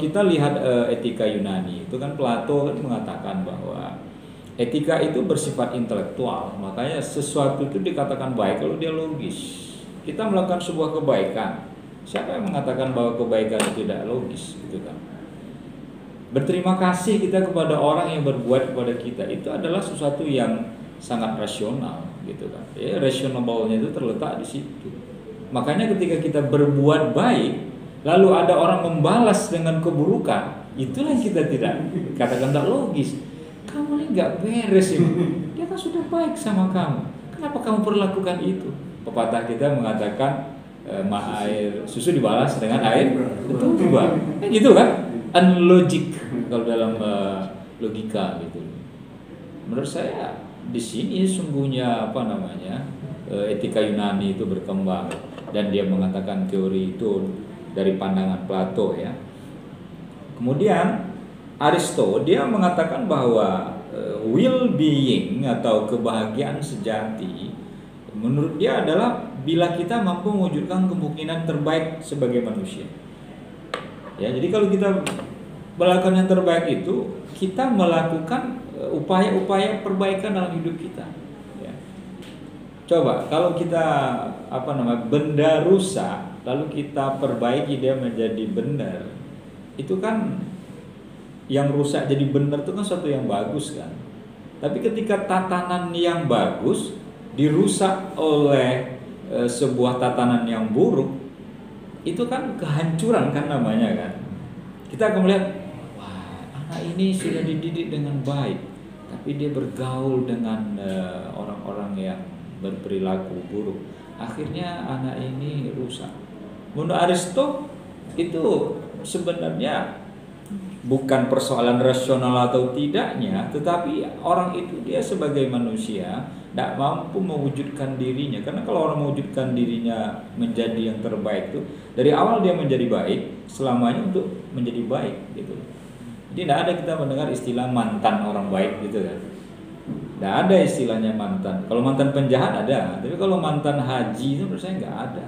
kita lihat etika Yunani itu kan Plato kan mengatakan bahwa etika itu bersifat intelektual, makanya sesuatu itu dikatakan baik kalau dia logis. Kita melakukan sebuah kebaikan, siapa yang mengatakan bahwa kebaikan itu tidak logis, gitu kan? Berterima kasih kita kepada orang yang berbuat kepada kita itu adalah sesuatu yang sangat rasional, gitu kan? Rationable-nya itu terletak di situ. Makanya ketika kita berbuat baik, lalu ada orang membalas dengan keburukan, itulah yang kita tidak katakan tak logis. Kamu ini nggak beres ini. Dia kan sudah baik sama kamu. Kenapa kamu perlakukan itu? Pepatah kita mengatakan air susu dibalas dengan air tuba. Gitu kan? Unlogic kalau dalam logika gitu. Menurut saya di sini sungguhnya etika Yunani itu berkembang dan dia mengatakan teori itu dari pandangan Plato ya. Kemudian Aristo dia mengatakan bahwa well-being atau kebahagiaan sejati menurut dia adalah bila kita mampu mewujudkan kemungkinan terbaik sebagai manusia. Ya, jadi kalau kita melakukan yang terbaik itu, kita melakukan upaya-upaya perbaikan dalam hidup kita. Ya. Coba kalau kita benda rusak, lalu kita perbaiki dia menjadi benar, itu kan yang rusak jadi benar itu kan suatu yang bagus kan. Tapi ketika tatanan yang bagus dirusak oleh sebuah tatanan yang buruk, itu kan kehancuran kan namanya kan. Kita akan melihat, wah anak ini sudah dididik dengan baik, tapi dia bergaul dengan orang-orang yang berperilaku buruk. Akhirnya anak ini rusak. Menurut Aristo itu sebenarnya bukan persoalan rasional atau tidaknya, tetapi orang itu dia sebagai manusia tidak mampu mewujudkan dirinya. Karena kalau orang mewujudkan dirinya menjadi yang terbaik itu dari awal dia menjadi baik, selamanya untuk menjadi baik gitu. Jadi tidak ada kita mendengar istilah mantan orang baik gitu kan. Tidak ada istilahnya mantan. Kalau mantan penjahat ada, tapi kalau mantan haji itu menurut saya nggak ada.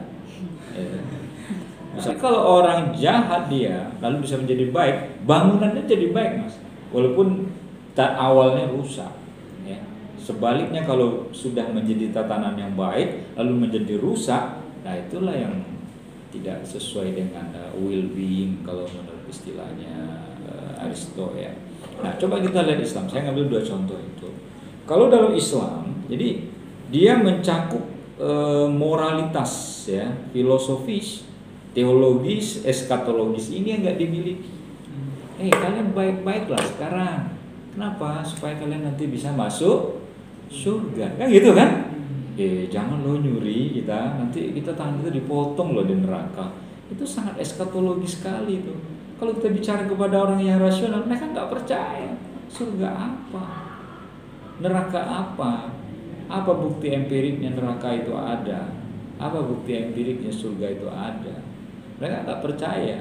Misalnya kalau orang jahat dia lalu bisa menjadi baik, bangunannya jadi baik mas, walaupun awalnya rusak. Ya. Sebaliknya kalau sudah menjadi tatanan yang baik lalu menjadi rusak, nah itulah yang tidak sesuai dengan well-being kalau menurut istilahnya Aristo ya. Nah coba kita lihat Islam. Saya ngambil 2 contoh itu. Kalau dalam Islam, jadi dia mencakup moralitas ya, filosofis, teologis, eskatologis ini yang nggak dimiliki. Kalian baik-baiklah sekarang. Kenapa? Supaya kalian nanti bisa masuk surga. Kan gitu kan? Jangan lo nyuri kita, nanti kita tangan kita dipotong loh di neraka. Itu sangat eskatologis sekali itu. Kalau kita bicara kepada orang yang rasional, mereka nggak percaya. Surga apa? Neraka apa? Apa bukti empiriknya neraka itu ada? Apa bukti empiriknya surga itu ada? Mereka nggak percaya.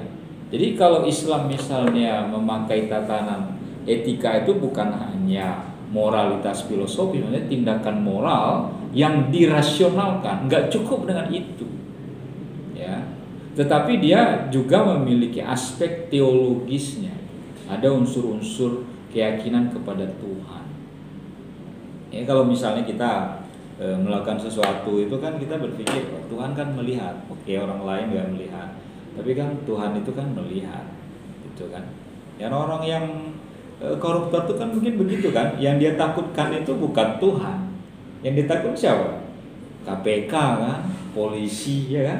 Jadi kalau Islam misalnya memakai tatanan etika itu bukan hanya moralitas filosofi, maksudnya tindakan moral yang dirasionalkan, nggak cukup dengan itu, ya. Tetapi dia juga memiliki aspek teologisnya. Ada unsur-unsur keyakinan kepada Tuhan. Ya, kalau misalnya kita melakukan sesuatu itu kan kita berpikir Tuhan kan melihat, oke orang lain nggak melihat. Tapi kan Tuhan itu kan melihat, gitu kan. Ya orang yang koruptor itu kan mungkin begitu kan. Yang dia takutkan itu bukan Tuhan. Yang ditakut siapa? KPK kan, polisi ya kan.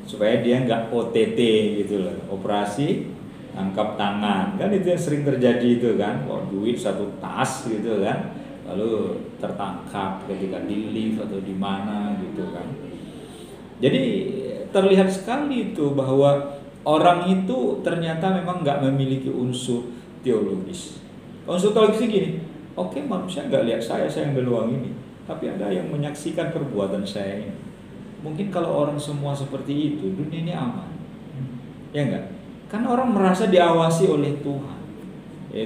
Supaya dia nggak OTT gitu loh, operasi tangkap tangan. Kan itu yang sering terjadi itu kan. Duit 1 tas gitu kan. Lalu tertangkap ketika di lift atau di mana gitu kan. Jadi terlihat sekali itu bahwa orang itu ternyata memang nggak memiliki unsur teologis. Unsur teologis gini, oke, manusia nggak lihat saya ambil uang ini, tapi ada yang menyaksikan perbuatan saya ini. Mungkin kalau orang semua seperti itu, dunia ini aman, ya enggak? Karena orang merasa diawasi oleh Tuhan.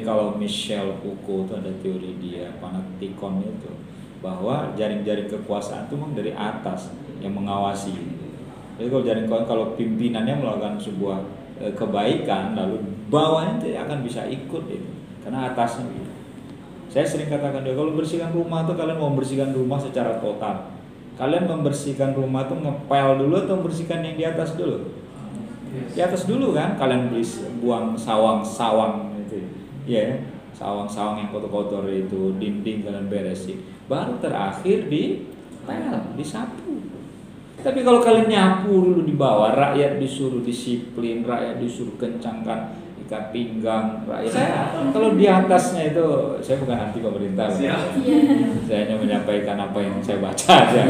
Kalau Michel Foucault itu ada teori dia, panoptikon itu, bahwa jaring-jaring kekuasaan itu memang dari atas yang mengawasi. Jadi kalau jaring kalau pimpinannya melakukan sebuah kebaikan lalu bawahnya tidak akan bisa ikut itu, karena atasnya gitu. Saya sering katakan dia, kalau bersihkan rumah tuh kalian mau membersihkan rumah secara total, kalian membersihkan rumah tuh ngepel dulu atau membersihkan yang di atas dulu? Di atas dulu kan, kalian buang sawang-sawang itu, ya, sawang-sawang yang kotor-kotor itu, dinding kalian beresin, baru terakhir di pel, disapu. Tapi kalau kalian nyapu dulu di bawah, rakyat disuruh disiplin, rakyat disuruh kencangkan ikat pinggang rakyat. Saya kalau di atasnya itu, saya bukan anti pemerintah, saya hanya menyampaikan apa yang saya baca aja.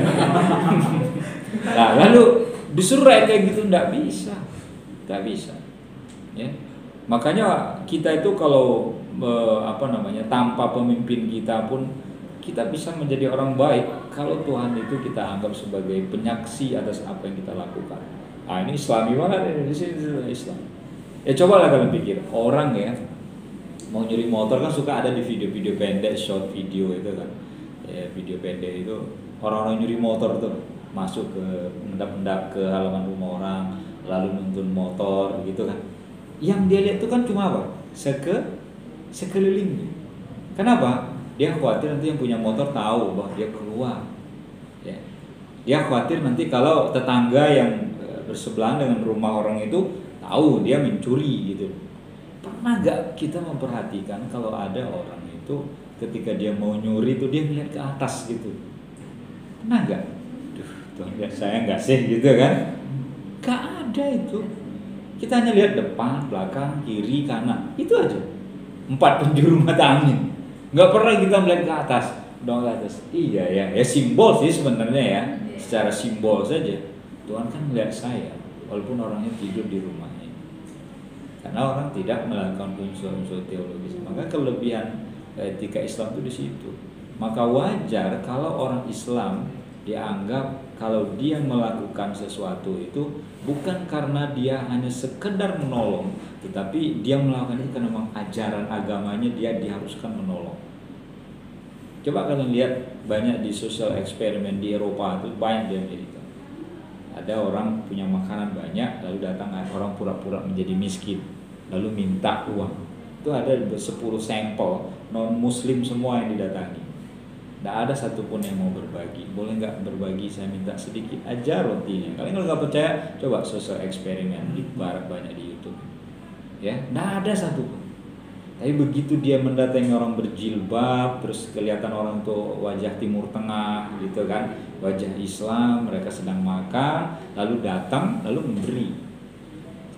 Nah, lalu disuruh rakyat kayak gitu, nggak bisa, ya. Makanya kita itu kalau tanpa pemimpin kita pun kita bisa menjadi orang baik kalau Tuhan itu kita anggap sebagai penyaksi atas apa yang kita lakukan. Ah, ini Islami banget ini, di sini Islam. Ya cobalah kalian pikir, orang ya mau nyuri motor kan suka ada di video-video pendek, short video itu kan. Ya, video pendek itu orang-orang nyuri motor tuh masuk ke mendap-mendap ke halaman rumah orang, lalu nuntun motor gitu kan. Yang dia lihat itu kan cuma apa? Sekeliling. Kenapa? Dia khawatir nanti yang punya motor tahu bahwa dia keluar. Ya. Dia khawatir nanti kalau tetangga yang bersebelahan dengan rumah orang itu tahu dia mencuri gitu. Pernah gak kita memperhatikan kalau ada orang itu ketika dia mau nyuri itu dia melihat ke atas gitu? Pernah gak? Tuh lihat saya nggak sih gitu kan? Gak ada itu. Kita hanya lihat depan, belakang, kiri, kanan, itu aja. 4 penjuru mata angin. Nggak pernah kita melihat ke atas, dong ke atas. Iya ya simbol sih sebenarnya ya, secara simbol saja. Tuhan kan melihat saya, walaupun orangnya tidur di rumahnya. Karena orang tidak melakukan unsur-unsur teologis. Maka kelebihan etika Islam itu di situ. Maka wajar kalau orang Islam dianggap kalau dia melakukan sesuatu itu bukan karena dia hanya sekedar menolong, tetapi dia melakukan itu karena memang ajaran agamanya dia diharuskan menolong. Coba kalian lihat banyak di sosial eksperimen di Eropa itu, banyak di Amerika. Ada orang punya makanan banyak, lalu datang orang pura-pura menjadi miskin, lalu minta uang. Itu ada 10 sampel non muslim semua yang didatangi. Tidak ada satupun yang mau berbagi. Boleh nggak berbagi? Saya minta sedikit aja rotinya. Kalian kalau nggak percaya, coba sosial eksperimen di barat banyak di YouTube. Ya, tidak ada satupun. Tapi begitu dia mendatangi orang berjilbab, terus kelihatan orang tuh wajah Timur Tengah, gitu kan, wajah Islam, mereka sedang makan, lalu datang, lalu memberi.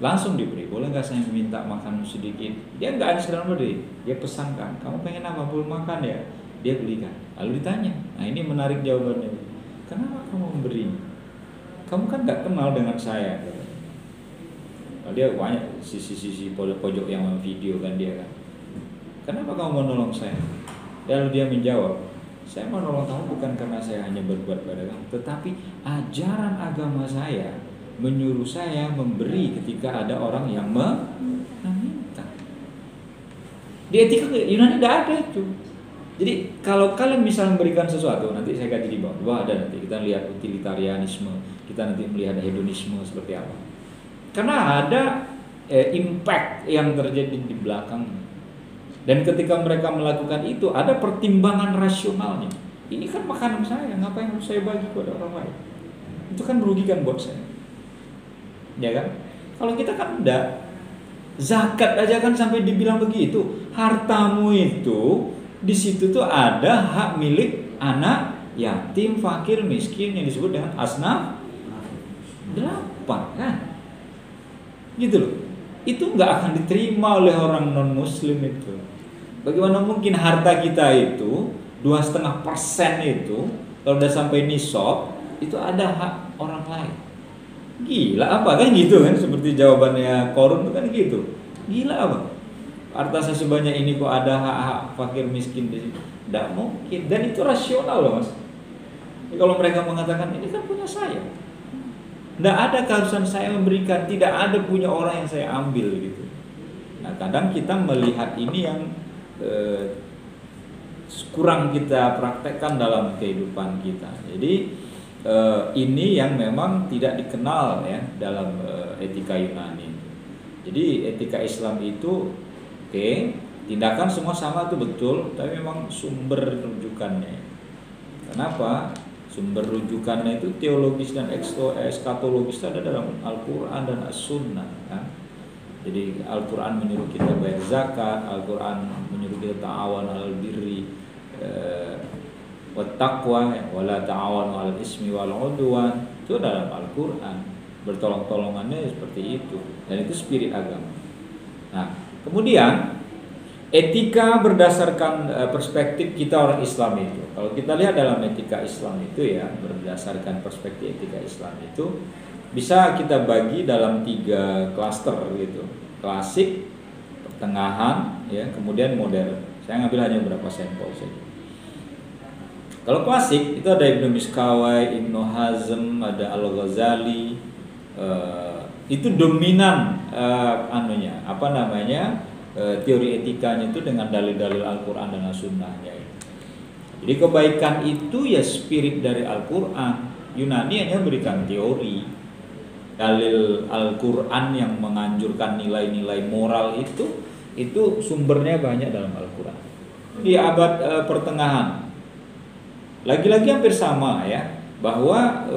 Langsung diberi. Boleh nggak saya minta makan sedikit? Dia nggak ada sedang beri. Dia pesankan. Kamu pengen apa? Belum makan ya? Dia belikan. Lalu ditanya, nah ini menarik jawabannya. Kenapa kamu memberi? Kamu kan gak kenal dengan saya. Nah, dia banyak sisi-sisi pojok yang video kan dia kan. Kenapa kamu mau nolong saya? Lalu dia menjawab, saya mau nolong kamu bukan karena saya hanya berbuat pada kamu, tetapi ajaran agama saya menyuruh saya memberi ketika ada orang yang meminta. Di etika Yunani tidak ada itu. Jadi kalau kalian bisa memberikan sesuatu, nanti saya kaji di bawah ada nanti kita lihat utilitarianisme, kita nanti melihat hedonisme seperti apa. Karena ada impact yang terjadi di belakang. Dan ketika mereka melakukan itu ada pertimbangan rasionalnya. Ini kan makanan saya, ngapain harus saya bagi kepada orang lain? Itu kan merugikan buat saya. Ya kan? Kalau kita kan enggak, zakat aja kan sampai dibilang begitu, hartamu itu di situ tuh ada hak milik anak yatim, fakir, miskin yang disebut dengan asnaf 8 kan, gitu loh. Itu nggak akan diterima oleh orang non muslim itu. Bagaimana mungkin harta kita itu 2,5% itu kalau udah sampai nisab itu ada hak orang lain? Gila apa kan gitu kan, seperti jawabannya Korun itu kan gitu. Gila apa? Harta saya sebanyak ini kok ada hak-hak fakir miskin di situ? Tidak mungkin. Dan itu rasional loh mas. Jadi kalau mereka mengatakan ini kan punya saya, tidak ada keharusan saya memberikan, tidak ada punya orang yang saya ambil gitu. Nah kadang kita melihat ini yang kurang kita praktekkan dalam kehidupan kita. Jadi ini yang memang tidak dikenal ya dalam etika Yunani. Jadi etika Islam itu tindakan semua sama itu betul, tapi memang sumber rujukannya. Kenapa? Sumber rujukannya itu teologis dan eskatologis itu ada dalam Al-Quran dan As-Sunnah kan? Jadi Al-Quran menyuruh kita bayar zakat, Al-Quran menyuruh kita ta'awan alal birri wat taqwa wala ta'awanu 'alal ismi wal 'udwan. Itu dalam Al-Qur'an. Bertolong-tolongannya seperti itu. Dan itu spirit agama. Nah, kemudian etika berdasarkan perspektif kita orang Islam itu. Kalau kita lihat dalam etika Islam itu ya, berdasarkan perspektif etika Islam itu bisa kita bagi dalam 3 klaster gitu. Klasik, pertengahan, ya, kemudian modern. Saya ngambil hanya beberapa sampel saja. Kalau klasik itu ada Ibnu Miskawai, Ibnu Hazm, ada Al-Ghazali. Itu dominan teori etikanya itu dengan dalil-dalil Al-Quran dan As-Sunnahnya. Jadi kebaikan itu ya spirit dari Al-Quran. Yunani hanya berikan teori. Dalil Al-Quran yang menganjurkan nilai-nilai moral itu sumbernya banyak dalam Al-Quran. Di abad pertengahan lagi-lagi hampir sama ya, bahwa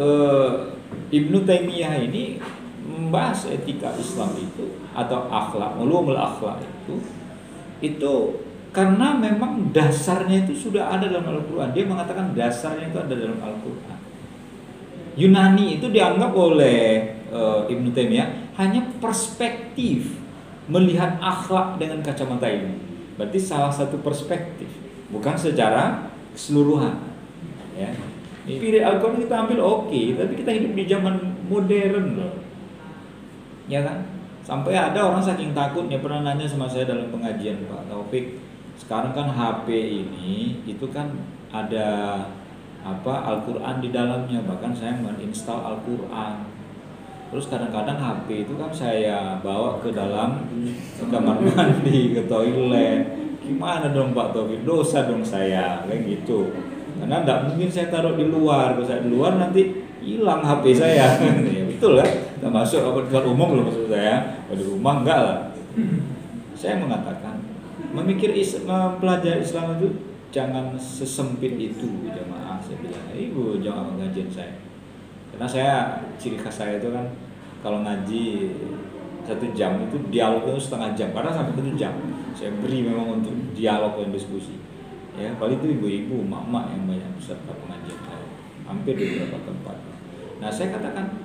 Ibnu Taimiyah ini membahas etika Islam itu atau akhlak, ulumul akhlak itu karena memang dasarnya itu sudah ada dalam Al-Quran. Dia mengatakan dasarnya itu ada dalam Al-Quran. Yunani itu dianggap oleh Ibnu Taimiyah hanya perspektif melihat akhlak dengan kacamata ini. Berarti salah satu perspektif, bukan secara keseluruhan. Ya, spirit Al-Quran kita ambil tapi kita hidup di zaman modern loh, ya kan? Sampai ada orang saking takutnya pernah nanya sama saya dalam pengajian, Pak Taufik, sekarang kan HP ini itu kan ada Al-Quran di dalamnya, bahkan saya menginstal Al-Quran. Terus kadang-kadang HP itu kan saya bawa ke dalam kamar mandi, ke toilet. Gimana dong Pak Taufik? Dosa dong saya, kayak gitu. Karena tidak mungkin saya taruh di luar. Kalau saya di luar nanti hilang HP saya. Ya, betul kan? Kita masuk tempat umum loh maksud saya. Di rumah enggak lah. Saya mengatakan mempelajari Islam itu jangan sesempit itu jamaah. Saya bilang, ibu jangan mengajian saya. Karena saya ciri khas saya itu kan kalau ngaji 1 jam itu dialog itu setengah jam. Karena sampai 1 jam saya beri memang untuk dialog dan diskusi. Ya, paling itu ibu-ibu, mak-mak yang banyak peserta pengajian saya, hampir di beberapa tempat. Nah, saya katakan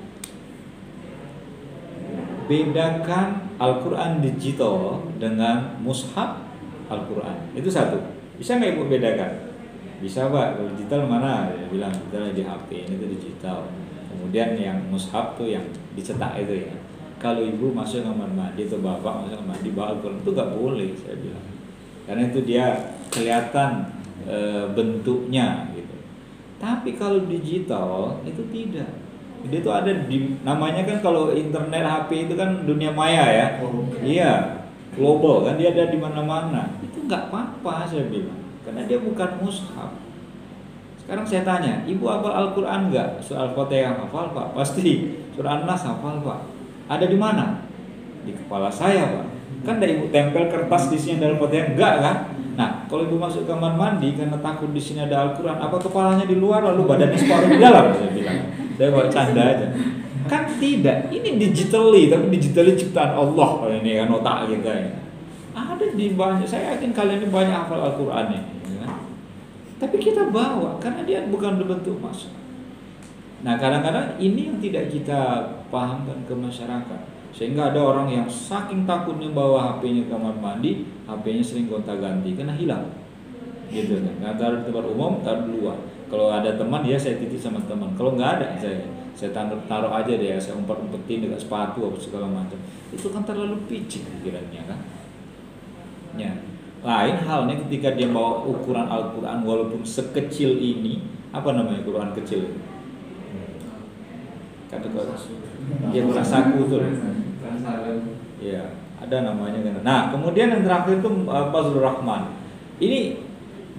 bedakan Al-Quran digital dengan mushaf Al-Quran. Itu satu. Bisa nggak ibu bedakan? Bisa Pak. Kalau digital mana? Dia bilang digital di HP, ini tuh digital. Kemudian yang mushaf tuh yang dicetak itu ya. Kalau ibu masuk kamar mandi atau bapak masuk kamar mandi bawa Al-Quran itu nggak boleh, saya bilang. Karena itu dia kelihatan bentuknya gitu. Tapi kalau digital itu tidak. Dia itu ada di namanya kan, kalau internet HP itu kan dunia maya ya. Iya, global kan, dia ada di mana-mana. Itu nggak apa-apa saya bilang. Karena dia bukan mushaf. Sekarang saya tanya, ibu hafal Al-Quran nggak? Surah Al-Fatihah hafal Pak? Pasti. Surah An-Nas hafal Pak? Ada di mana? Di kepala saya Pak. Kan ada ibu tempel kertas di sini dalam Al-Fatihah? Enggak kan? Nah, kalau ibu masuk kamar mandi karena takut di sini ada Al-Quran, apa kepalanya di luar lalu badannya separuh di dalam? Saya bilang. Saya buat canda aja. Kan tidak. Ini digitally, tapi digitally ciptaan Allah. Ini kan otak kita ya. Ada di banyak. Saya yakin kalian ini banyak hafal Al-Quran ya. Tapi kita bawa karena dia bukan berbentuk masalah. Nah, kadang-kadang ini yang tidak kita pahamkan ke masyarakat. Sehingga ada orang yang saking takutnya bawa HP-nya ke kamar mandi, HP-nya sering gonta-ganti karena hilang. Gitu kan. Nggak taruh di tempat umum, taruh di luar. Kalau ada teman ya saya titip sama teman. Kalau nggak ada saya taruh aja deh, saya umpet-umpetin dekat sepatu atau segala macam. Itu kan terlalu picik pikirannya kan. Ya. Lain halnya ketika dia bawa ukuran Al-Quran walaupun sekecil ini, apa namanya Quran kecil? Kata-kata ya Quran saku tuh. Ya, ada namanya kan. Nah, kemudian yang terakhir itu Fazlur Rahman. Ini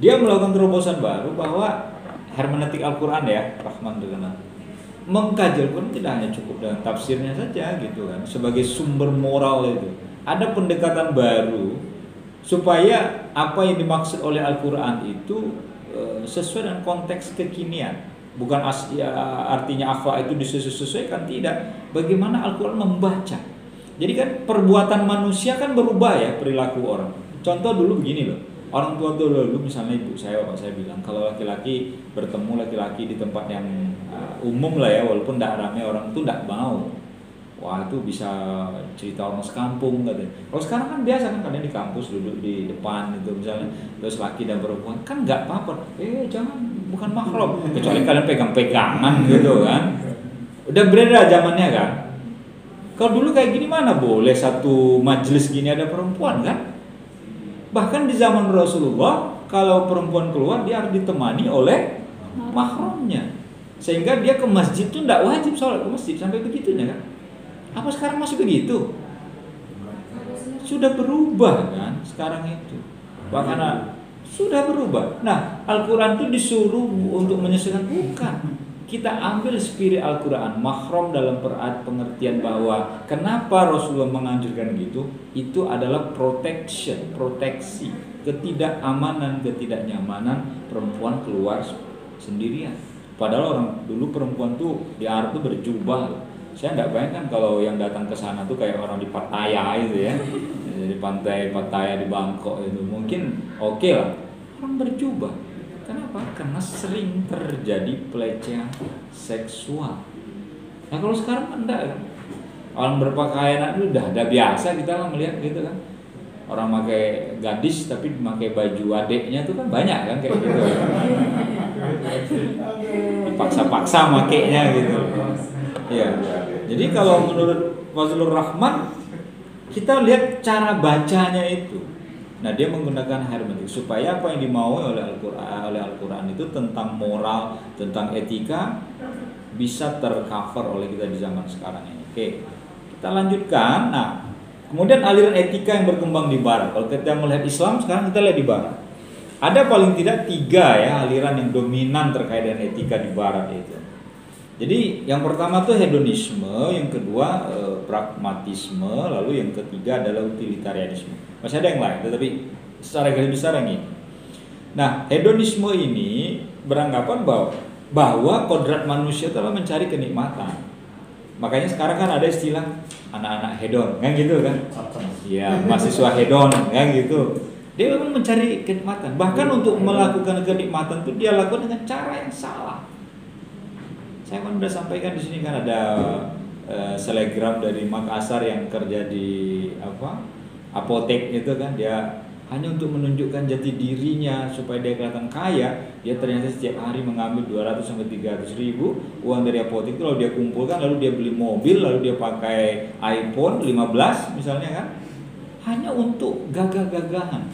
dia melakukan terobosan baru bahwa hermeneutik Al-Quran ya, Rahman terkenal. mengkaji Al-Quran tidak hanya cukup dengan tafsirnya saja gitu kan, sebagai sumber moral itu. Ada pendekatan baru supaya apa yang dimaksud oleh Al-Quran itu sesuai dengan konteks kekinian. Bukan ya, artinya akhlak itu disesuaikan, tidak. Bagaimana Al-Quran membaca. Jadi kan perbuatan manusia kan berubah ya, perilaku orang. Contoh dulu begini loh. Orang tua dulu misalnya ibu saya, bapak saya bilang kalau laki-laki bertemu laki-laki di tempat yang umum lah ya, walaupun tidak ramai, orang itu tidak mau. Wah, itu bisa cerita orang sekampung katanya. Kalau sekarang kan biasa kan, kalian di kampus duduk di depan itu misalnya, terus laki dan perempuan kan nggak apa-apa. Jangan, bukan mahram, kecuali kalian pegang-pegangan gitu kan. Udah beda zamannya kan. Kalau dulu kayak gini mana boleh satu majelis gini ada perempuan kan? Bahkan di zaman Rasulullah kalau perempuan keluar dia harus ditemani oleh mahramnya, sehingga dia ke masjid itu tidak wajib sholat ke masjid sampai begitunya kan. Apa sekarang masih begitu? Sudah berubah kan sekarang itu. Bahkan sudah berubah. Nah, Al-Quran itu disuruh untuk menyesuaikan, bukan. Kita ambil spirit Al-Quran, mahram dalam pengertian bahwa kenapa Rasulullah menganjurkan gitu, itu adalah protection, proteksi, ketidakamanan, ketidaknyamanan perempuan keluar sendirian. Padahal orang dulu perempuan tuh di Arab tuh berjubah. Saya nggak bayangkan kalau yang datang ke sana tuh kayak orang di Pattaya itu ya, di pantai Pattaya di Bangkok itu mungkin oke lah, orang berjubah. Kenapa? Karena sering terjadi pelecehan seksual. Nah kalau sekarang enggak kan, orang berpakaian itu udah biasa kita lah melihat gitu kan. Orang pakai gadis tapi pakai baju adeknya tuh kan banyak kan kayak gitu. Dipaksa-paksa makainya gitu. Ya. Jadi kalau menurut Fazlur Rahman, kita lihat cara bacanya itu. Nah, dia menggunakan hermeneutik supaya apa yang dimaui oleh Al-Quran itu tentang moral, tentang etika bisa tercover oleh kita di zaman sekarang ini. Oke, kita lanjutkan. Nah, kemudian aliran etika yang berkembang di Barat. Kalau kita melihat Islam sekarang, kita lihat di Barat. Ada paling tidak 3 ya aliran yang dominan terkait dengan etika di Barat itu. Jadi yang pertama tuh hedonisme, yang kedua pragmatisme, lalu yang ketiga adalah utilitarianisme. Masih ada yang lain, tetapi secara garis besar yang ini. Nah, hedonisme ini beranggapan bahwa kodrat manusia adalah mencari kenikmatan. Makanya sekarang kan ada istilah anak-anak hedon, kan gitu kan? Ya, mahasiswa hedon, kan gitu. Dia memang mencari kenikmatan. Bahkan untuk melakukan kenikmatan itu dia lakukan dengan cara yang salah. Saya kan sudah sampaikan di sini kan ada selegram dari Makassar yang kerja di apotek itu kan, dia hanya untuk menunjukkan jati dirinya supaya dia kelihatan kaya, dia ternyata setiap hari mengambil 200 sampai 300 ribu uang dari apotek itu, lalu dia kumpulkan, lalu dia beli mobil, lalu dia pakai iPhone 15 misalnya kan, hanya untuk gagah-gagahan.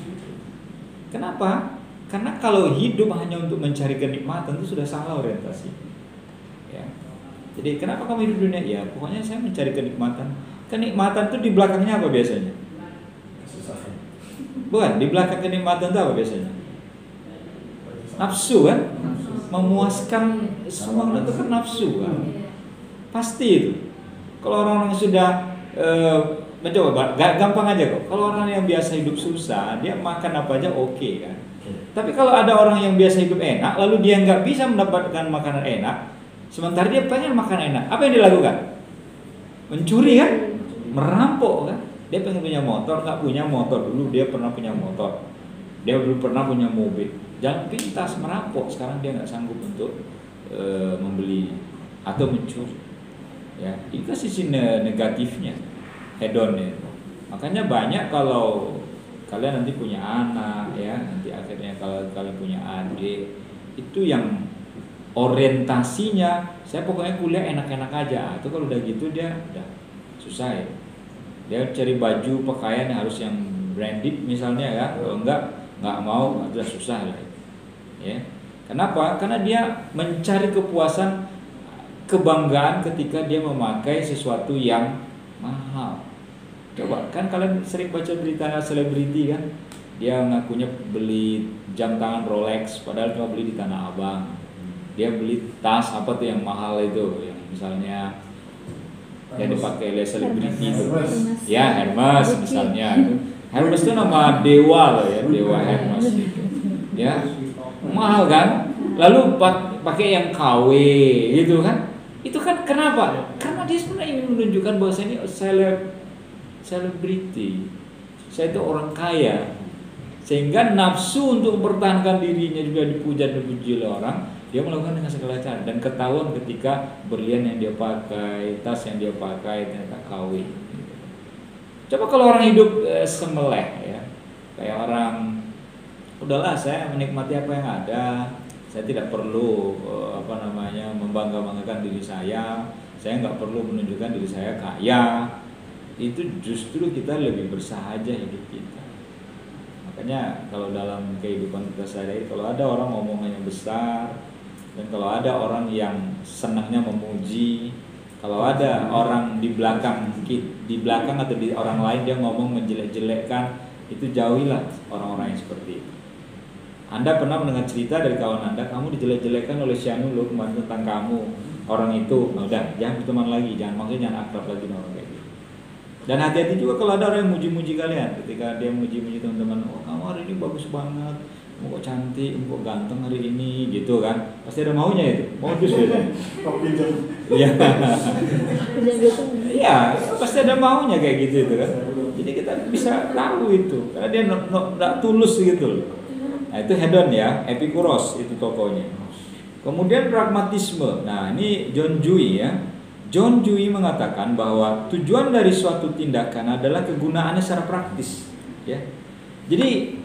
Kenapa? Karena kalau hidup hanya untuk mencari kenikmatan itu sudah salah orientasi. Ya. Jadi kenapa kamu hidup dunia? Ya pokoknya saya mencari kenikmatan. Kenikmatan itu di belakangnya apa biasanya? Bukan, di belakang kenikmatan itu apa biasanya? Nafsu kan? Memuaskan semua itu kan nafsu kan? Pasti itu. Kalau orang-orang sudah mencoba, gampang aja kok. Kalau orang yang biasa hidup susah, dia makan apa aja oke kan. Tapi kalau ada orang yang biasa hidup enak, lalu dia nggak bisa mendapatkan makanan enak, sementara dia pengen makan enak, apa yang dilakukan? Mencuri kan? Merampok kan? Dia pengen punya motor, nggak punya motor dulu, dia pernah punya motor, dia dulu pernah punya mobil, jalan pintas merampok, sekarang dia nggak sanggup untuk membeli atau mencuri. Ya, itu sisi negatifnya hedon ya. Makanya banyak kalau kalian nanti punya anak ya, nanti akhirnya kalau kalian punya adik, itu yang orientasinya saya pokoknya kuliah enak-enak aja. Itu kalau udah gitu dia udah susah ya. Dia cari baju pakaian yang harus yang branded misalnya ya. Kalau enggak mau, udah susah lah. Ya. Kenapa? Karena dia mencari kepuasan, kebanggaan ketika dia memakai sesuatu yang mahal. Coba kan kalian sering baca berita selebriti kan, dia ngakunya beli jam tangan Rolex padahal cuma beli di Tanah Abang. Dia beli tas apa tuh yang mahal itu, yang misalnya yang dipakai oleh selebriti itu. Hermes. Ya, Hermes misalnya. Hermes itu nama dewa loh ya, dewa Hermes itu. Ya, mahal kan? Lalu pakai yang KW gitu kan? Itu kan kenapa? Karena dia sebenarnya ingin menunjukkan bahwa saya ini selebriti. Saya itu orang kaya. Sehingga nafsu untuk mempertahankan dirinya juga dipuja-dipuji oleh orang, dia melakukan dengan segala cara. Dan ketahuan ketika berlian yang dia pakai, tas yang dia pakai ternyata KW. Coba kalau orang hidup semeleh ya, kayak orang, udahlah saya menikmati apa yang ada, saya tidak perlu membangga-banggakan diri saya nggak perlu menunjukkan diri saya kaya. Itu justru kita lebih bersahaja hidup kita. Makanya kalau dalam kehidupan kita sehari-hari, kalau ada orang ngomongnya besar, dan kalau ada orang yang senangnya memuji, kalau ada orang di belakang atau di orang lain dia ngomong menjelek-jelekkan, itu jauhilah orang-orang yang seperti itu. Anda pernah mendengar cerita dari kawan Anda, kamu dijelek-jelekkan oleh si Anu loh kemarin tentang kamu, orang itu, nah, udah jangan berteman lagi, jangan akrab lagi dengan orang kayak gitu. Dan hati-hati juga kalau ada orang yang muji-muji kalian, ketika dia muji-muji teman-teman, oh kamu hari ini bagus banget, kamu kok cantik, kamu kok ganteng hari ini, gitu kan? Pasti ada maunya itu, modus biasanya. Iya. Iya, pasti ada maunya kayak gitu itu kan. Jadi kita bisa tahu itu, karena dia nggak tulus gitu loh. Nah itu hedon ya, Epikuros itu tokohnya. Kemudian pragmatisme. Nah ini John Dewey ya. John Dewey mengatakan bahwa tujuan dari suatu tindakan adalah kegunaannya secara praktis. Ya. Jadi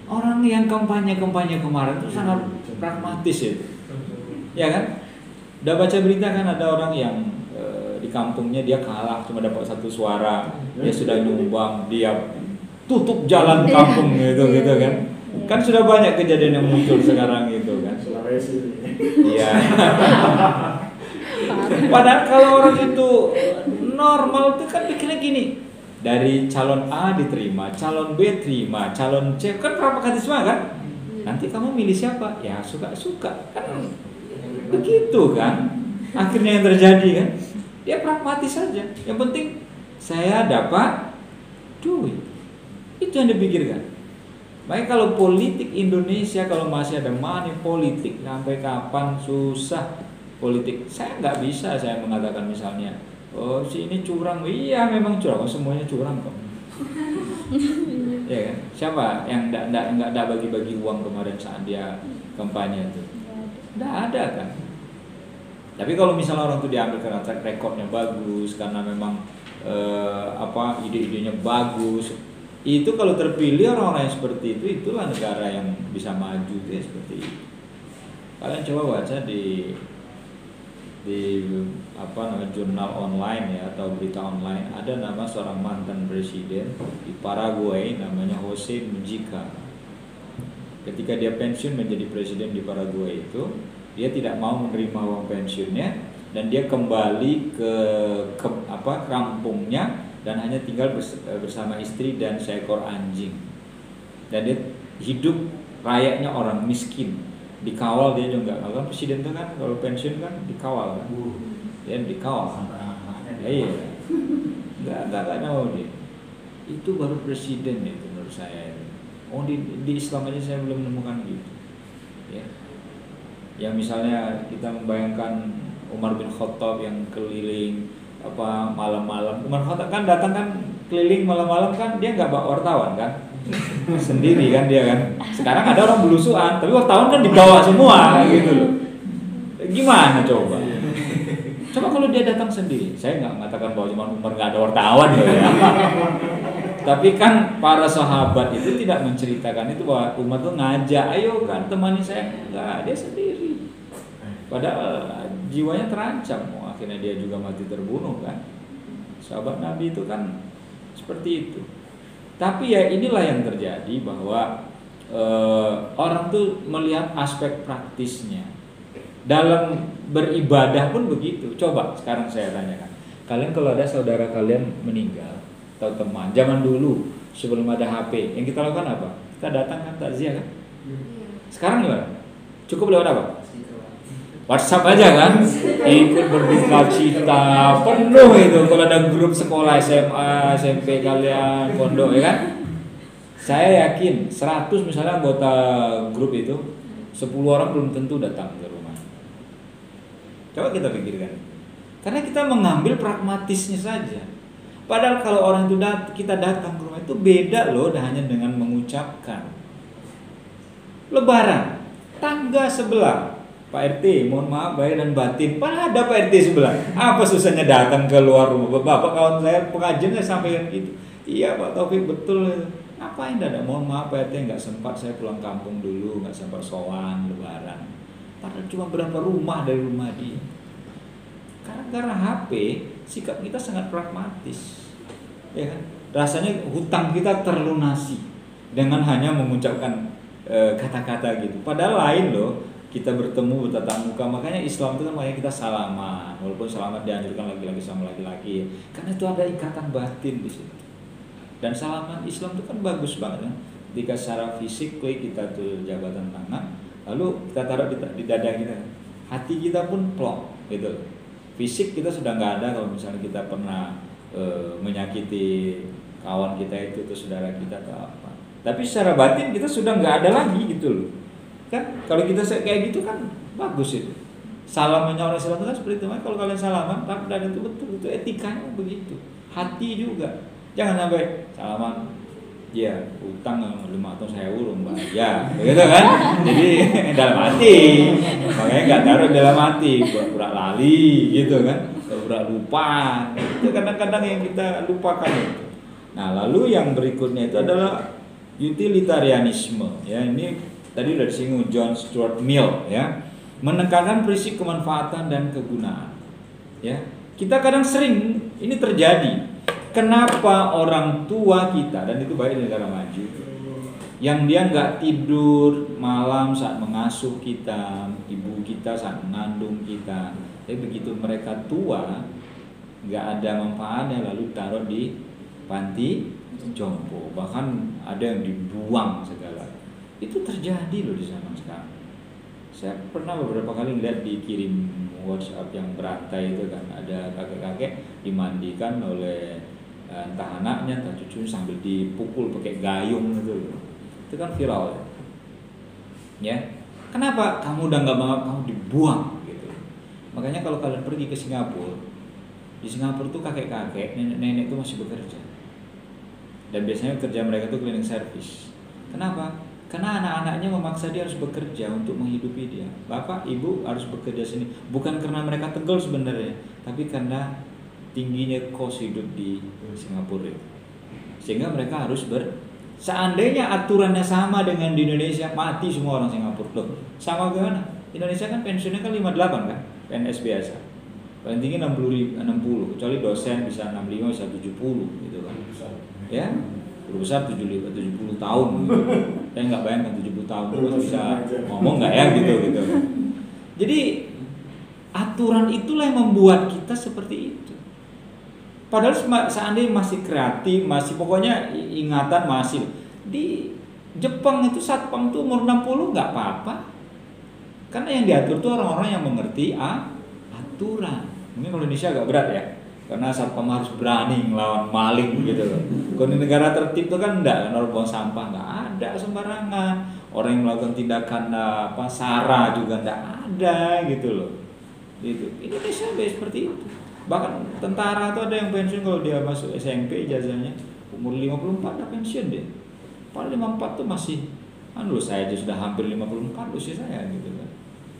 orang yang kampanye kemarin itu sangat pragmatis itu, ya kan? Udah baca berita kan ada orang yang di kampungnya dia kalah cuma dapat 1 suara, dia sudah nyumbang, dia tutup jalan kampung gitu kan? Kan sudah banyak kejadian yang muncul sekarang gitu kan? Iya. Padahal kalau orang itu normal itu kan pikirnya gini, dari calon A diterima, calon B terima, calon C kan pragmatis semua kan? Nanti kamu milih siapa? Ya suka-suka kan begitu kan? Akhirnya yang terjadi kan? Dia pragmatis saja. Yang penting saya dapat duit. Itu yang dipikirkan. Makanya kalau politik Indonesia kalau masih ada money politik sampai kapan susah politik. Saya nggak bisa saya mengatakan misalnya, oh si ini curang, iya memang curang, semuanya curang kok. Ya kan? Siapa yang nggak bagi-bagi uang kemarin saat dia kampanye itu? Nggak ada kan? Tapi kalau misalnya orang itu diambil karena track recordnya bagus, karena memang ide-idenya bagus, itu kalau terpilih orang-orang yang seperti itu, itulah negara yang bisa maju itu ya seperti itu. Kalian coba baca di jurnal online ya atau berita online, ada nama seorang mantan presiden di Paraguay namanya Jose Mujica. Ketika dia pensiun menjadi presiden di Paraguay itu, dia tidak mau menerima uang pensiunnya dan dia kembali ke kampungnya dan hanya tinggal bersama istri dan seekor anjing. Dan dia hidup layaknya orang miskin. Dikawal dia juga nggak, kalau presiden itu kan kalau pensiun kan dikawal kan, dia dikawal, ya iya, nggak mau dia. Itu baru presiden itu menurut saya. Oh di Islam aja saya belum menemukan gitu, ya. Yang misalnya kita membayangkan Umar bin Khattab yang keliling malam-malam. Umar Khattab kan datang kan keliling malam-malam kan, dia nggak bawa wartawan kan. Sendiri kan dia kan. Sekarang ada orang belusuan, tapi wartawan kan dibawa semua gitu loh. Gimana coba? Coba kalau dia datang sendiri. Saya nggak mengatakan bahwa cuma Umar nggak ada wartawan loh ya. Tapi kan para sahabat itu tidak menceritakan itu bahwa Umar tuh ngajak, ayo kan temani saya. Enggak, dia sendiri. Padahal jiwanya terancam. Akhirnya dia juga mati terbunuh kan. Sahabat Nabi itu kan seperti itu. Tapi ya inilah yang terjadi bahwa orang tuh melihat aspek praktisnya. Dalam beribadah pun begitu. Coba sekarang saya tanyakan, kalian kalau ada saudara kalian meninggal atau teman zaman dulu sebelum ada HP, yang kita lakukan apa? Kita datang kan takziah kan? Sekarang gimana? Cukup lewat apa? WhatsApp aja kan, ikut berduka cita penuh itu kalau ada grup sekolah SMA, SMP kalian, pondok ya kan. Saya yakin 100 misalnya anggota grup itu 10 orang belum tentu datang ke rumah. Coba kita pikirkan. Karena kita mengambil pragmatisnya saja. Padahal kalau orang itu kita datang ke rumah itu beda loh hanya dengan mengucapkan. Lebaran, tangga sebelah. Pak RT, mohon maaf lahir dan batin. Padahal ada Pak RT sebelah. Apa susahnya datang ke luar rumah? Bapak kawan saya pengajian saya sampaikan gitu. Iya Pak Taufik betul. Ngapain ada? Mohon maaf Pak RT nggak sempat, saya pulang kampung dulu, nggak sempat sowan Lebaran. Padahal cuma berapa rumah dari rumah dia. Karena HP, sikap kita sangat pragmatis, ya kan? Rasanya hutang kita terlunasi dengan hanya mengucapkan kata-kata gitu. Padahal lain loh. Kita bertemu bertatap muka, makanya Islam itu kan makanya kita salaman, walaupun salaman dianjurkan laki-laki sama laki-laki, karena itu ada ikatan batin di situ. Dan salaman Islam itu kan bagus banget kan, ketika secara fisik kita tuh jabatan tangan, lalu kita taruh di dada kita, hati kita pun plong gitu. Fisik kita sudah nggak ada kalau misalnya kita pernah menyakiti kawan kita itu atau saudara kita atau apa. Tapi secara batin kita sudah nggak ada lagi gitu loh. Kan kalau kita kayak gitu kan bagus itu. Salamannya orang Islam itu kan seperti itu. Kalau kalian salaman, dan itu betul, itu etikanya begitu. Hati juga. Jangan sampai salaman, ya utang 5 atau 1.000 Mbak. Ya, begitu kan? Jadi dalam hati. Makanya nggak taruh dalam hati, pura-pura lali gitu kan, pura-pura lupa. Itu kadang-kadang yang kita lupakan itu. Nah, lalu yang berikutnya itu adalah utilitarianisme. Ya, ini tadi udah disinggung John Stuart Mill ya, menekankan prinsip kemanfaatan dan kegunaan. Ya, kita kadang sering ini terjadi. Kenapa orang tua kita, dan itu baik di negara maju, yang dia nggak tidur malam saat mengasuh kita, ibu kita saat mengandung kita, tapi begitu mereka tua nggak ada manfaatnya lalu taruh di panti jompo, bahkan ada yang dibuang segala. Itu terjadi loh di zaman sekarang. Saya pernah beberapa kali lihat dikirim WhatsApp yang berantai itu kan, ada kakek-kakek dimandikan oleh entah anaknya entah cucunya sambil dipukul pakai gayung gitu. Itu kan viral ya. Kenapa? Kamu udah nggak mau, kamu dibuang gitu. Makanya kalau kalian pergi ke Singapura, di Singapura tuh kakek-kakek, nenek-nenek itu masih bekerja. Dan biasanya kerja mereka tuh cleaning service. Kenapa? Karena anak-anaknya memaksa dia harus bekerja untuk menghidupi dia. Bapak, ibu harus bekerja sini. Bukan karena mereka tegel sebenarnya, tapi karena tingginya kos hidup di Singapura. Sehingga mereka harus seandainya aturannya sama dengan di Indonesia, mati semua orang Singapura. Loh, sama gimana? Indonesia kan pensiunnya kan 58 kan? PNS biasa. Paling tinggi 60, kecuali dosen bisa 65, bisa 70 gitu kan. Ya. Guru besar 70 tahun gitu. Saya nggak bayangkan 70 tahun terus bisa ngomong nggak ya gitu. Jadi aturan itulah yang membuat kita seperti itu. Padahal seandainya masih kreatif, masih pokoknya ingatan masih. Di Jepang itu satpam tuh umur 60 nggak apa-apa. Karena yang diatur tuh orang-orang yang mengerti aturan. Mungkin kalau Indonesia agak berat ya. Karena satpam harus berani ngelawan maling gitu loh. Kalau di negara tertib itu kan enggak, kan orang buang sampah enggak ada sembarangan. Orang yang melakukan tindakan SARA juga enggak ada gitu loh. Gitu. Indonesia seperti itu. Bahkan tentara tuh ada yang pensiun kalau dia masuk SMP ijazahnya umur 54 udah pensiun dia. Padahal 54 tuh masih saya aja sudah hampir 54 usia saya gitu kan.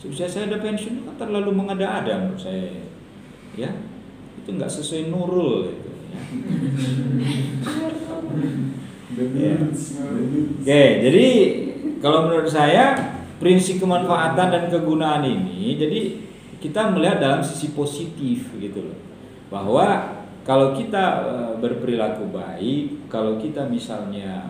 Usia saya udah pensiun kan terlalu mengada-ada menurut saya. Ya. Itu nggak sesuai nurul gitu ya. Oke, jadi kalau menurut saya prinsip kemanfaatan dan kegunaan ini, jadi kita melihat dalam sisi positif gitu loh, bahwa kalau kita berperilaku baik, kalau kita misalnya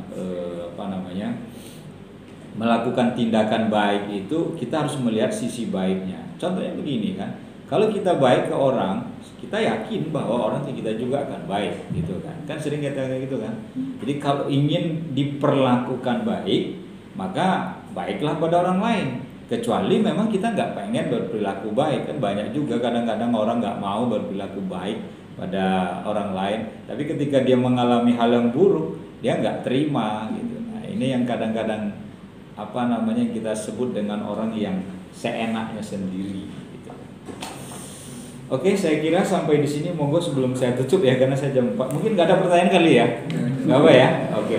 melakukan tindakan baik itu, kita harus melihat sisi baiknya. Contohnya begini kan, kalau kita baik ke orang, kita yakin bahwa orang kita juga akan baik gitu kan. Kan sering kita gitu kan. Jadi kalau ingin diperlakukan baik, maka baiklah pada orang lain. Kecuali memang kita nggak pengen berperilaku baik, kan banyak juga kadang-kadang orang nggak mau berperilaku baik pada orang lain, tapi ketika dia mengalami hal yang buruk dia nggak terima gitu. Nah ini yang kadang-kadang apa namanya kita sebut dengan orang yang seenaknya sendiri gitu. Oke, saya kira sampai di sini. Monggo sebelum saya tutup ya, karena saya jam 4. Mungkin nggak ada pertanyaan kali ya? Nggak apa ya? Oke.